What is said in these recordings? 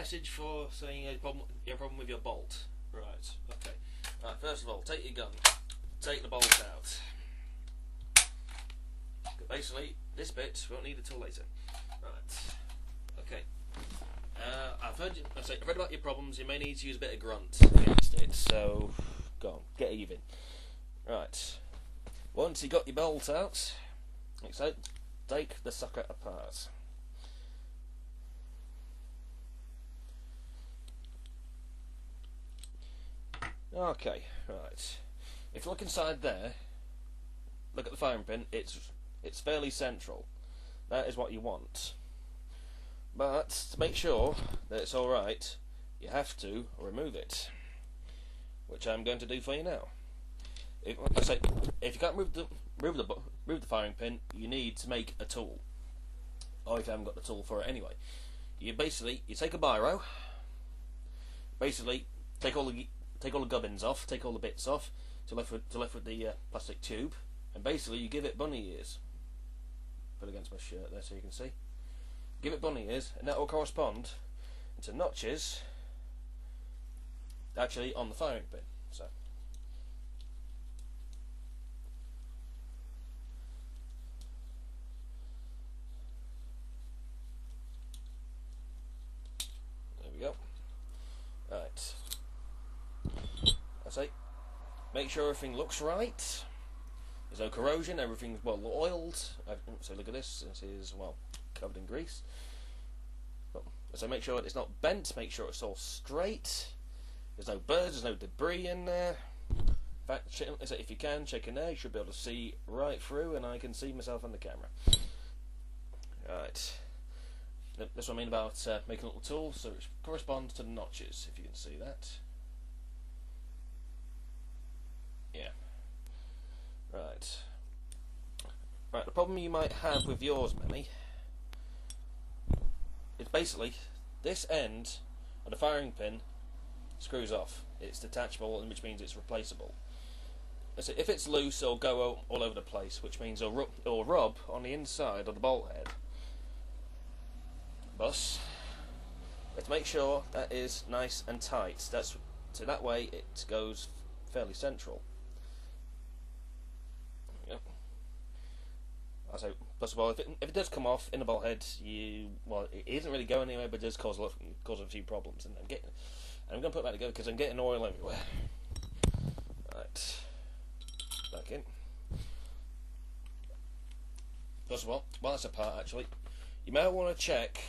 message for saying you have a problem with your bolt. Right, okay. Right, first of all, take your gun, take the bolt out. Basically, this bit we won't need until later. Right, okay. I've read about your problems. You may need to use a bit of grunt against it, so go on, get even. Right, once you got your bolt out, like so, take the sucker apart. Okay, right. If you look inside there, look at the firing pin. It's fairly central. That is what you want. But to make sure that it's all right, you have to remove it, which I'm going to do for you now. If you can't remove the firing pin, you need to make a tool. Or if you haven't got the tool for it anyway, you take a biro. Basically, take all the gubbins off, take all the bits off, to left with the plastic tube, and basically you give it bunny ears. Put it against my shirt there so you can see. Give it bunny ears, and that will correspond to notches actually on the firing pin. So there we go. Right. Make sure everything looks right. There's no corrosion. Everything's well oiled. So look at this. This is covered in grease. So make sure it's not bent. Make sure it's all straight. There's no burrs. There's no debris in there. In fact, if you can check in there, you should be able to see right through, and I can see myself on the camera. Right. That's what I mean about making a little tool, so it corresponds to the notches. If you can see that. Yeah. Right. Right, the problem you might have with yours, Manny, is basically this end of the firing pin screws off. It's detachable, which means it's replaceable. So if it's loose, it'll go all over the place, which means it'll rub on the inside of the bolt head. Thus, you have to make sure that is nice and tight. So that way it goes fairly central. So, first of all, if it does come off in the bolt head, it isn't really going anywhere, but it does cause a few problems. And I'm going to put that together because I'm getting oil everywhere. Right, back in. First of all, while it's apart, actually, you may want to check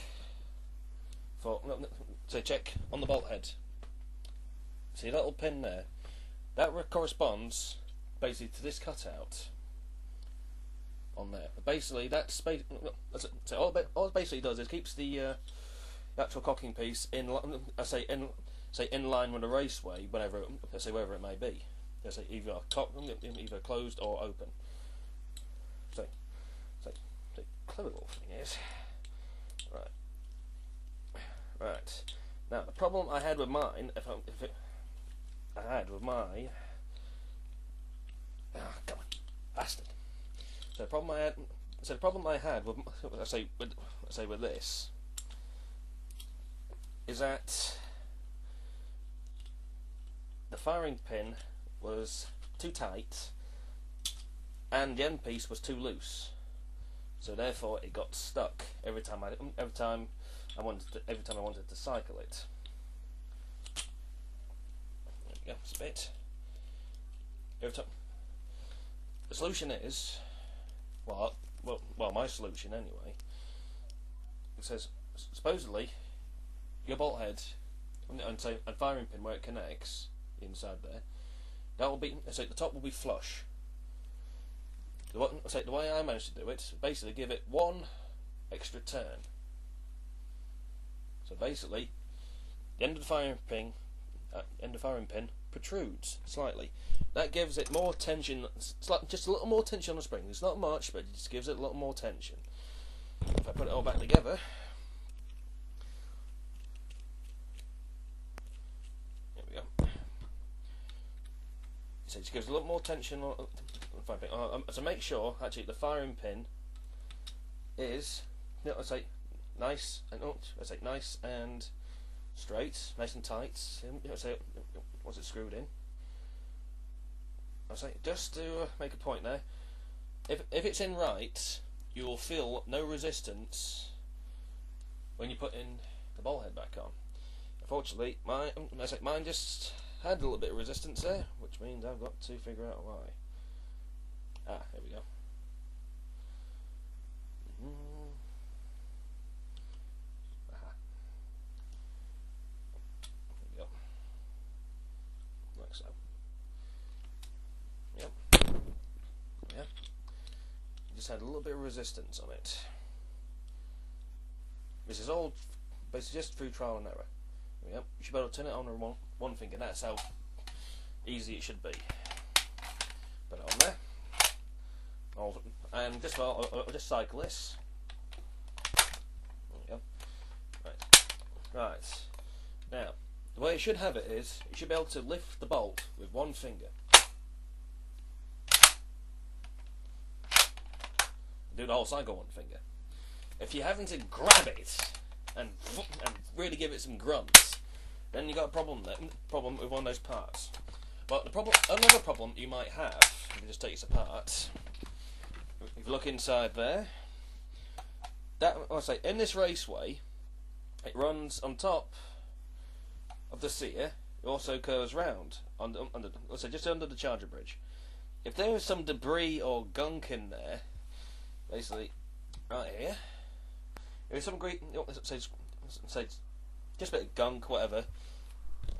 check on the bolt head. See that little pin there? That corresponds basically to this cutout on there. Basically, all it basically does is keeps the actual cocking piece in line with the raceway, wherever it may be. Either closed or open. So clever little thing is. Right. Now the problem I had with mine, come on, bastard. So the problem I had with with this is that the firing pin was too tight and the end piece was too loose. So therefore it got stuck every time I wanted to cycle it. There we go, it's a bit. Every time. The solution is, my solution anyway. It says supposedly your bolt head and firing pin where it connects inside there. That will be the top will be flush. The way I managed to do it, basically give it one extra turn. So basically, the end of the firing pin protrudes slightly. That gives it more tension, just a little more tension on the spring. It's not much, but it just gives it a little more tension. If I put it all back together, there we go. So it just gives a little more tension on the firing pin. So make sure actually the firing pin is, nice and straight, nice and tight. Say once it's screwed in. I say just to make a point there. If it's in right, you will feel no resistance when you put in the ball head back on. Unfortunately, mine just had a little bit of resistance there, which means I've got to figure out why. Ah, here we go. Aha. There we go. Like so. Yep. Yeah. Just had a little bit of resistance on it. This is all basically just through trial and error. Yep. You should be able to turn it on with one finger. That's how easy it should be. Put it on there. And just I'll just cycle this. There we go. Right. Now, the way it should have it is, you should be able to lift the bolt with one finger. Do the whole cycle one finger. If you're having to grab it and really give it some grunts, then you got a problem there. Problem with one of those parts. But another problem you might have, if you just take this apart. If you look inside there, in this raceway, it runs on top of the sear. It also curves round just under the charger bridge. If there is some debris or gunk in there, basically right here, if there's some great, say just a bit of gunk, whatever.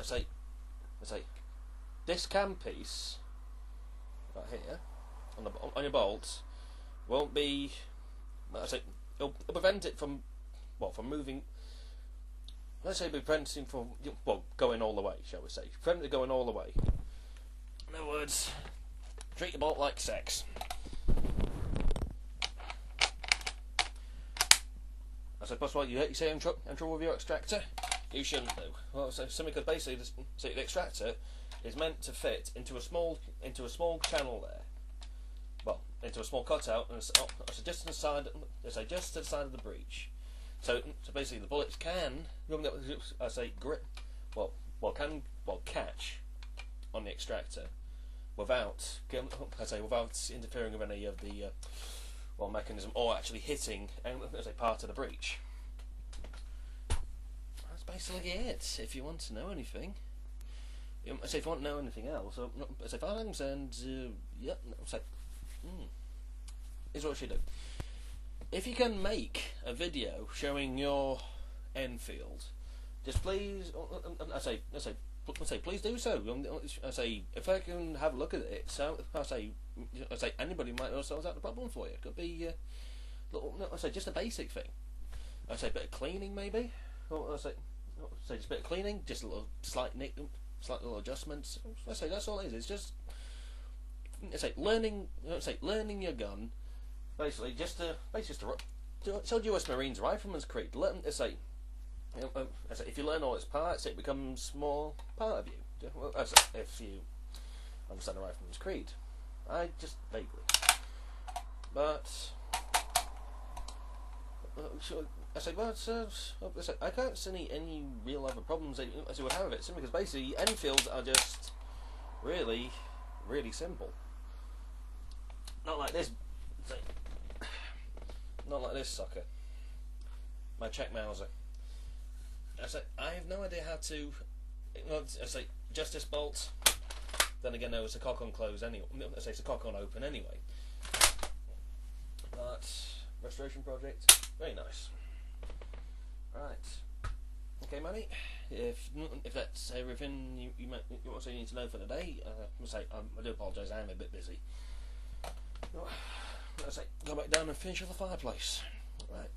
Say this cam piece right here on your bolts won't be. It'll prevent it from moving. Let's say preventing from going all the way, shall we say? Prevent it going all the way. In other words, treat your bolt like sex. I suppose you say in trouble with your extractor. You shouldn't do. Well, so simply because basically the extractor is meant to fit into a small channel there. Well, into a small cutout, and so just to the side of the breech. So basically the bullets can catch on the extractor without interfering with any of the mechanism or actually hitting part of the breech. That's basically it. If you want to know anything, if you want to know anything else, as far as I'm concerned, here's what you should do. If you can make a video showing your Enfield, just please, please do so. If I can have a look at it, anybody might also solve out the problem for you. It could be, just a basic thing. A bit of cleaning maybe. Just a bit of cleaning, just a little slight little adjustments. That's all it is. It's just, learning your gun. Basically, it's old US Marines Rifleman's Creed. If you learn all its parts, it becomes more part of you. If you understand the Rifleman's Creed, I just vaguely. But I can't see any real other problems that you would have with it. Simply because basically Enfields are just really, really simple. Not like this. Not like this sucker. My Czech Mauser. I have no idea how to. Just this bolt. Then again, no, it's a cock on close anyway. It's a cock on open anyway. But restoration project, very nice. Right. Okay, Manny. If that's everything you need to know for today, I do apologise. I am a bit busy. Go back down and finish off the fireplace. Right.